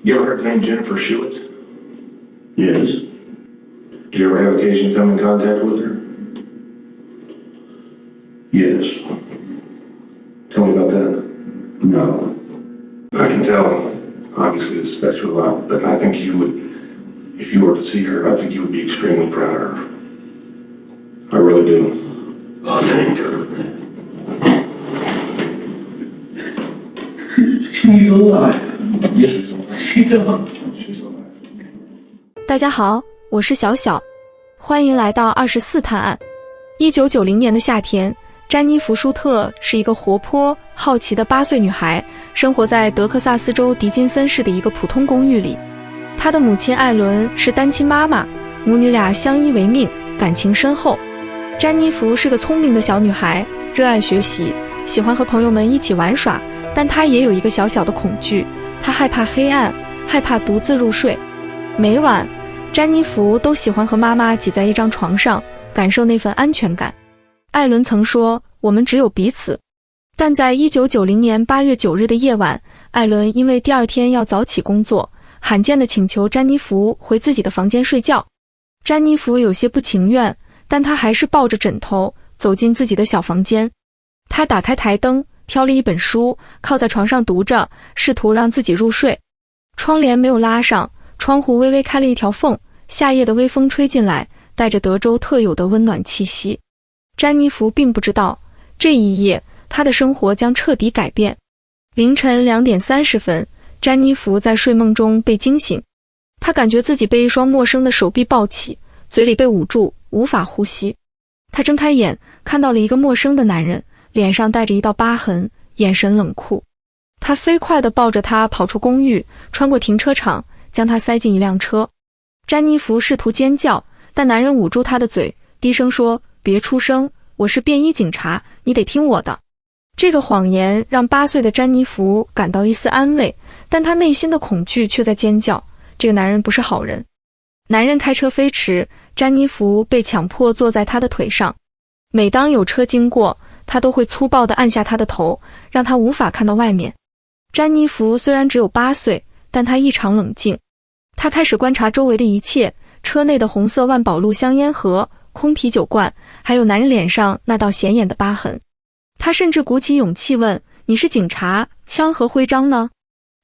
You ever heard the name Jennifer Schuett? Yes. Did you ever have occasion to come in contact with her? Yes. Tell me about that. No. I can tell. Obviously, it's special out, but I think you would, if you were to see her, I think you would be extremely proud of her. I really do. Oh, thank you. She's alive. Yes, She's alive. she's alive. 大家好，我是小小，欢迎来到24探案。1990年的夏天，詹妮弗·舒特是一个活泼、好奇的8岁女孩，生活在德克萨斯州迪金森市的一个普通公寓里。她的母亲艾伦是单亲妈妈，母女俩相依为命，感情深厚。詹妮弗是个聪明的小女孩，热爱学习，喜欢和朋友们一起玩耍，但她也有一个小小的恐惧，她害怕黑暗，害怕独自入睡。每晚，詹妮弗都喜欢和妈妈挤在一张床上，感受那份安全感。艾伦曾说，我们只有彼此。但在1990年8月9日的夜晚，艾伦因为第二天要早起工作，罕见地请求詹妮弗回自己的房间睡觉。詹妮弗有些不情愿，但她还是抱着枕头走进自己的小房间。她打开台灯，挑了一本书，靠在床上读着，试图让自己入睡。窗帘没有拉上，窗户微微开了一条缝，夏夜的微风吹进来，带着德州特有的温暖气息。詹妮弗并不知道，这一夜她的生活将彻底改变。凌晨2点30分，詹妮弗在睡梦中被惊醒，她感觉自己被一双陌生的手臂抱起，嘴里被捂住，无法呼吸。她睁开眼，看到了一个陌生的男人，脸上带着一道疤痕，眼神冷酷。她飞快地抱着他跑出公寓，穿过停车场，将他塞进一辆车。詹妮弗试图尖叫，但男人捂住她的嘴，低声说，别出声，我是便衣警察，你得听我的。这个谎言让8岁的詹妮弗感到一丝安慰，但她内心的恐惧却在尖叫，这个男人不是好人。男人开车飞驰，詹妮弗被强迫坐在他的腿上。每当有车经过，他都会粗暴地按下他的头，让他无法看到外面。詹妮弗虽然只有8岁，但她异常冷静。她开始观察周围的一切，车内的红色万宝路香烟盒、空啤酒罐，还有男人脸上那道显眼的疤痕。她甚至鼓起勇气问，你是警察，枪和徽章呢？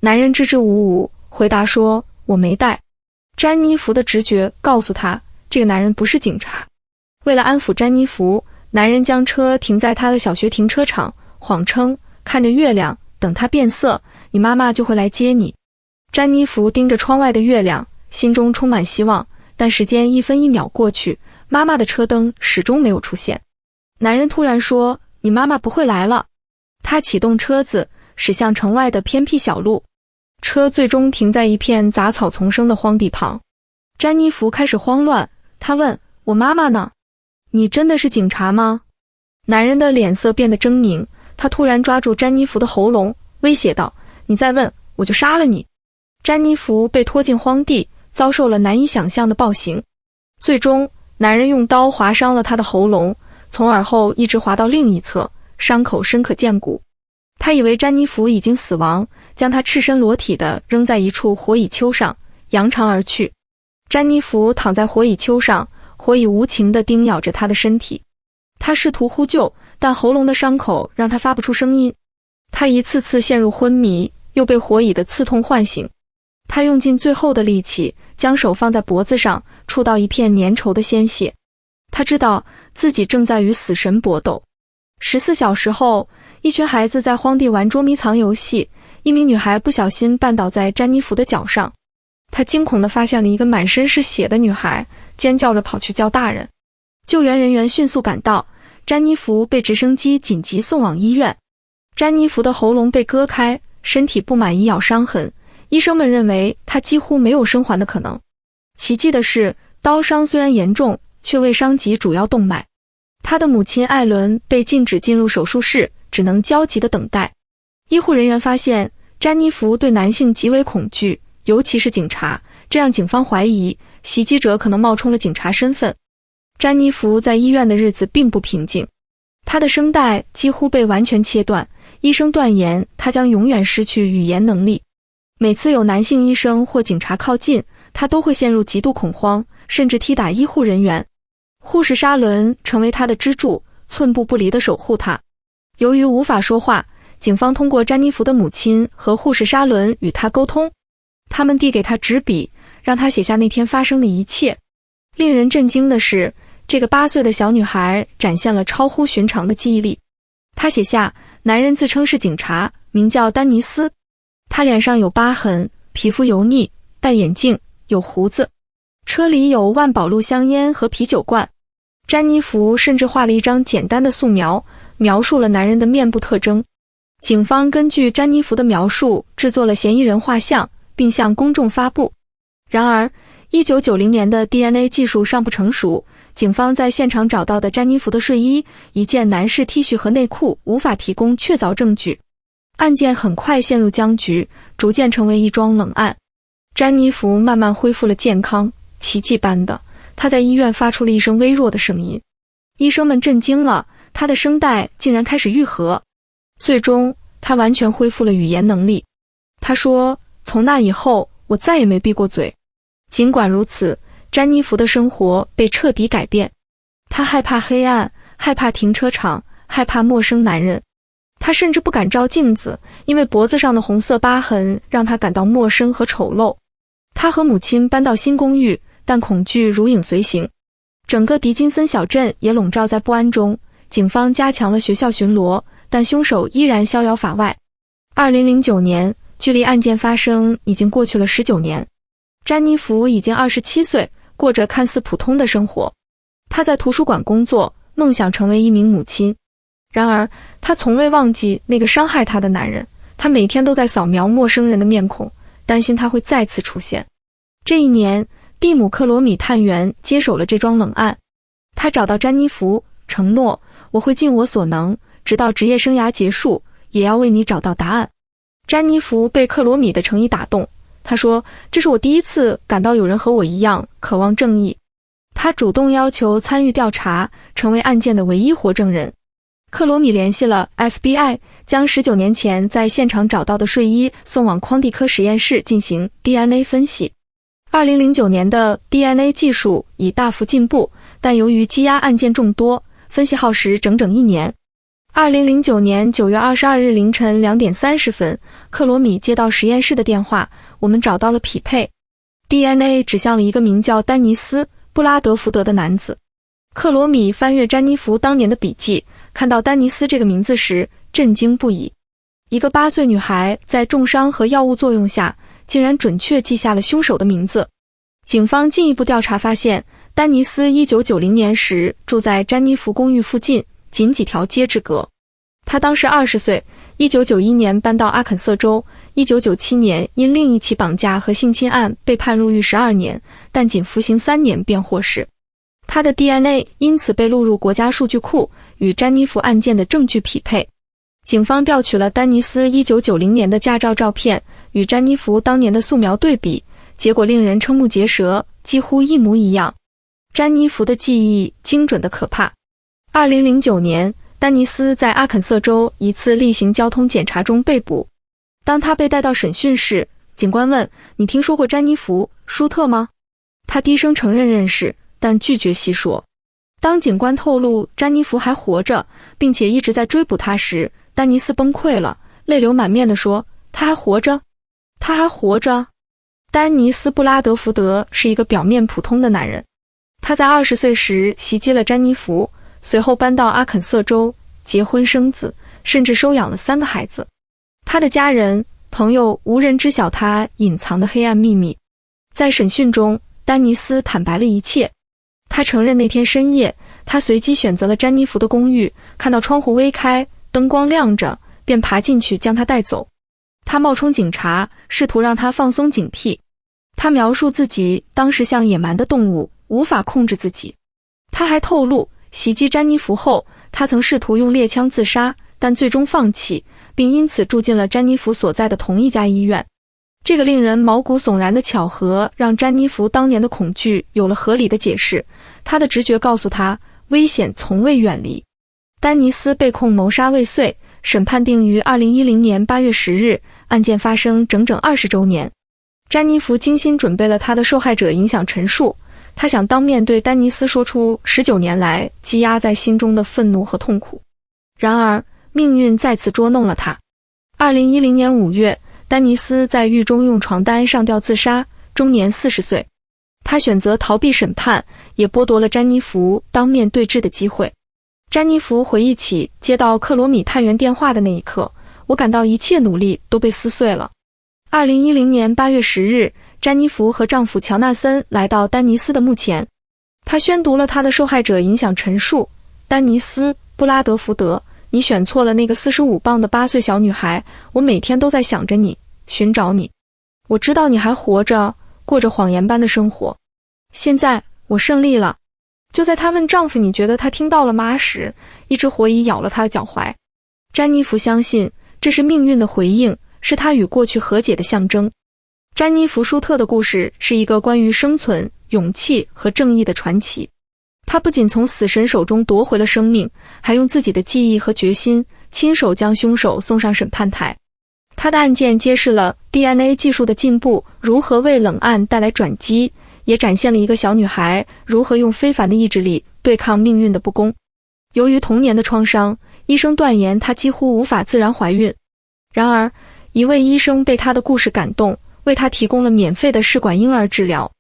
男人支支吾吾，回答说，我没带。詹妮弗的直觉告诉她，这个男人不是警察。为了安抚詹妮弗，男人将车停在他的小学停车场，谎称看着月亮，等它变色，你妈妈就会来接你。詹妮弗盯着窗外的月亮，心中充满希望，但时间一分一秒过去，妈妈的车灯始终没有出现。男人突然说，你妈妈不会来了。他启动车子，驶向城外的偏僻小路。车最终停在一片杂草丛生的荒地旁。詹妮弗开始慌乱，她问，我妈妈呢？你真的是警察吗？男人的脸色变得狰狞，他突然抓住詹妮弗的喉咙，威胁道，你再问，我就杀了你。詹妮弗被拖进荒地，遭受了难以想象的暴行。最终，男人用刀划伤了她的喉咙，从耳后一直划到另一侧，伤口深可见骨。他以为詹妮弗已经死亡，将她赤身裸体地扔在一处火蚁丘上，扬长而去。詹妮弗躺在火蚁丘上，火蚁无情地叮咬着她的身体。她试图呼救，但喉咙的伤口让她发不出声音。她一次次陷入昏迷，又被火蚁的刺痛唤醒。她用尽最后的力气，将手放在脖子上，触到一片粘稠的鲜血。她知道自己正在与死神搏斗。14小时后，一群孩子在荒地玩捉迷藏游戏，一名女孩不小心绊倒在詹妮弗的脚上。她惊恐地发现了一个满身是血的女孩，尖叫着跑去叫大人。救援人员迅速赶到，詹妮弗被直升机紧急送往医院。詹妮弗的喉咙被割开，身体布满蚁咬伤痕，医生们认为她几乎没有生还的可能。奇迹的是，刀伤虽然严重，却未伤及主要动脉。她的母亲艾伦被禁止进入手术室，只能焦急地等待。医护人员发现詹妮弗对男性极为恐惧，尤其是警察，这让警方怀疑袭击者可能冒充了警察身份。詹妮弗在医院的日子并不平静，她的声带几乎被完全切断，医生断言她将永远失去语言能力。每次有男性医生或警察靠近，他都会陷入极度恐慌，甚至踢打医护人员。护士沙伦成为他的支柱，寸步不离地守护他。由于无法说话，警方通过詹妮弗的母亲和护士沙伦与他沟通。他们递给他纸笔，让他写下那天发生的一切。令人震惊的是，这个8岁的小女孩展现了超乎寻常的记忆力。她写下，男人自称是警察，名叫丹尼斯。他脸上有疤痕，皮肤油腻，戴眼镜，有胡子。车里有万宝路香烟和啤酒罐。詹妮弗甚至画了一张简单的素描，描述了男人的面部特征。警方根据詹妮弗的描述制作了嫌疑人画像，并向公众发布。然而，1990年的 DNA 技术尚不成熟，警方在现场找到的詹妮弗的睡衣、一件男士 T 恤和内裤无法提供确凿证据。案件很快陷入僵局，逐渐成为一桩冷案。詹妮弗慢慢恢复了健康，奇迹般的，她在医院发出了一声微弱的声音。医生们震惊了，她的声带竟然开始愈合。最终，她完全恢复了语言能力。她说，从那以后，我再也没闭过嘴。尽管如此，詹妮弗的生活被彻底改变。她害怕黑暗，害怕停车场，害怕陌生男人。她甚至不敢照镜子，因为脖子上的红色疤痕让她感到陌生和丑陋。她和母亲搬到新公寓，但恐惧如影随形。整个迪金森小镇也笼罩在不安中，警方加强了学校巡逻，但凶手依然逍遥法外。2009年，距离案件发生已经过去了19年。詹妮弗已经27岁，过着看似普通的生活。她在图书馆工作，梦想成为一名母亲。然而，她从未忘记那个伤害她的男人。她每天都在扫描陌生人的面孔，担心他会再次出现。这一年，蒂姆·克罗米探员接手了这桩冷案。他找到詹妮弗，承诺，我会尽我所能，直到职业生涯结束，也要为你找到答案。詹妮弗被克罗米的诚意打动，他说，这是我第一次感到有人和我一样渴望正义。他主动要求参与调查，成为案件的唯一活证人。克罗米联系了 FBI， 将19年前在现场找到的睡衣送往匡蒂科实验室进行 DNA 分析。2009年的 DNA 技术已大幅进步，但由于积压案件众多，分析耗时整整1年。2009年9月22日凌晨2点30分，克罗米接到实验室的电话，我们找到了匹配 DNA 指向了一个名叫丹尼斯·布拉德福德的男子。克罗米翻阅詹妮弗当年的笔记，看到丹尼斯这个名字时震惊不已。一个8岁女孩在重伤和药物作用下，竟然准确记下了凶手的名字。警方进一步调查发现，丹尼斯1990年时住在詹妮弗公寓附近，仅几条街之隔。他当时20岁，1991年搬到阿肯色州，1997年因另一起绑架和性侵案被判入狱12年，但仅服刑3年便获释。他的 DNA 因此被录入国家数据库，与詹妮弗案件的证据匹配。警方调取了丹尼斯1990年的驾照照片，与詹妮弗当年的素描对比，结果令人瞠目结舌，几乎一模一样。詹妮弗的记忆精准得可怕。2009年，丹尼斯在阿肯色州一次例行交通检查中被捕。当他被带到审讯室，警官问：“你听说过詹妮弗·舒特吗？”他低声承认认识，但拒绝细说。当警官透露詹妮弗还活着，并且一直在追捕他时，丹尼斯崩溃了，泪流满面地说：“他还活着？他还活着？”丹尼斯·布拉德福德是一个表面普通的男人。他在20岁时袭击了詹妮弗，随后搬到阿肯色州，结婚生子，甚至收养了3个孩子。他的家人、朋友无人知晓他隐藏的黑暗秘密。在审讯中，丹尼斯坦白了一切。他承认那天深夜，他随机选择了詹妮弗的公寓，看到窗户微开，灯光亮着，便爬进去将她带走。他冒充警察，试图让她放松警惕。他描述自己当时像野蛮的动物，无法控制自己。他还透露，袭击詹妮弗后，他曾试图用猎枪自杀，但最终放弃，并因此住进了詹妮弗所在的同一家医院。这个令人毛骨悚然的巧合让詹妮弗当年的恐惧有了合理的解释。他的直觉告诉他，危险从未远离。丹尼斯被控谋杀未遂，审判定于2010年8月10日，案件发生整整20周年。詹妮弗精心准备了她的受害者影响陈述，她想当面对丹尼斯说出19年来积压在心中的愤怒和痛苦。然而，命运再次捉弄了她。2010年5月，丹尼斯在狱中用床单上吊自杀，终年40岁。他选择逃避审判，也剥夺了詹妮弗当面对质的机会。詹妮弗回忆起接到克罗米探员电话的那一刻，我感到一切努力都被撕碎了。2010年8月10日，詹妮弗和丈夫乔纳森来到丹尼斯的墓前，她宣读了他的受害者影响陈述。丹尼斯·布拉德福德，你选错了那个45磅的8岁小女孩，我每天都在想着你，寻找你。我知道你还活着，过着谎言般的生活。现在我胜利了。就在她问丈夫你觉得她听到了吗时，一只火蚁咬了她的脚踝。詹妮弗相信这是命运的回应，是她与过去和解的象征。詹妮弗·舒特的故事是一个关于生存、勇气和正义的传奇。她不仅从死神手中夺回了生命，还用自己的记忆和决心亲手将凶手送上审判台。她的案件揭示了 DNA 技术的进步如何为冷案带来转机，也展现了一个小女孩如何用非凡的意志力对抗命运的不公。由于童年的创伤，医生断言她几乎无法自然怀孕。然而，一位医生被她的故事感动，为她提供了免费的试管婴儿治疗。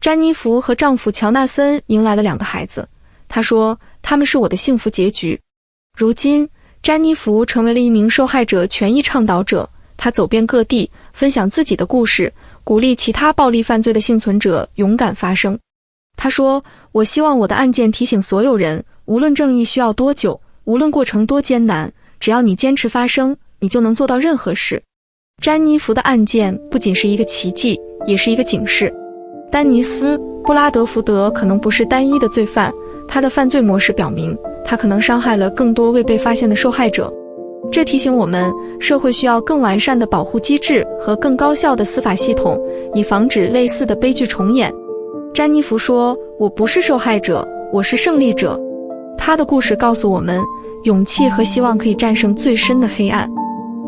詹妮弗和丈夫乔纳森迎来了2个孩子。她说，他们是我的幸福结局。如今，詹妮弗成为了一名受害者权益倡导者，她走遍各地，分享自己的故事，鼓励其他暴力犯罪的幸存者勇敢发声。她说，我希望我的案件提醒所有人，无论正义需要多久，无论过程多艰难，只要你坚持发声，你就能做到任何事。詹妮弗的案件不仅是一个奇迹，也是一个警示。丹尼斯·布拉德福德可能不是单一的罪犯，他的犯罪模式表明，他可能伤害了更多未被发现的受害者。这提醒我们，社会需要更完善的保护机制和更高效的司法系统，以防止类似的悲剧重演。詹妮弗说，我不是受害者，我是胜利者。她的故事告诉我们，勇气和希望可以战胜最深的黑暗。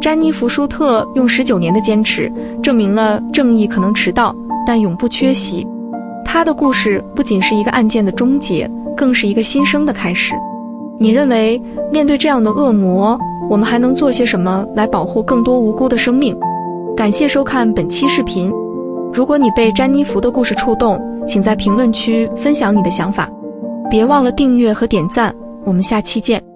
詹妮弗·舒特用19年的坚持，证明了正义可能迟到，但永不缺席。她的故事不仅是一个案件的终结，更是一个新生的开始。你认为，面对这样的恶魔，我们还能做些什么来保护更多无辜的生命？感谢收看本期视频。如果你被詹妮弗的故事触动，请在评论区分享你的想法。别忘了订阅和点赞，我们下期见。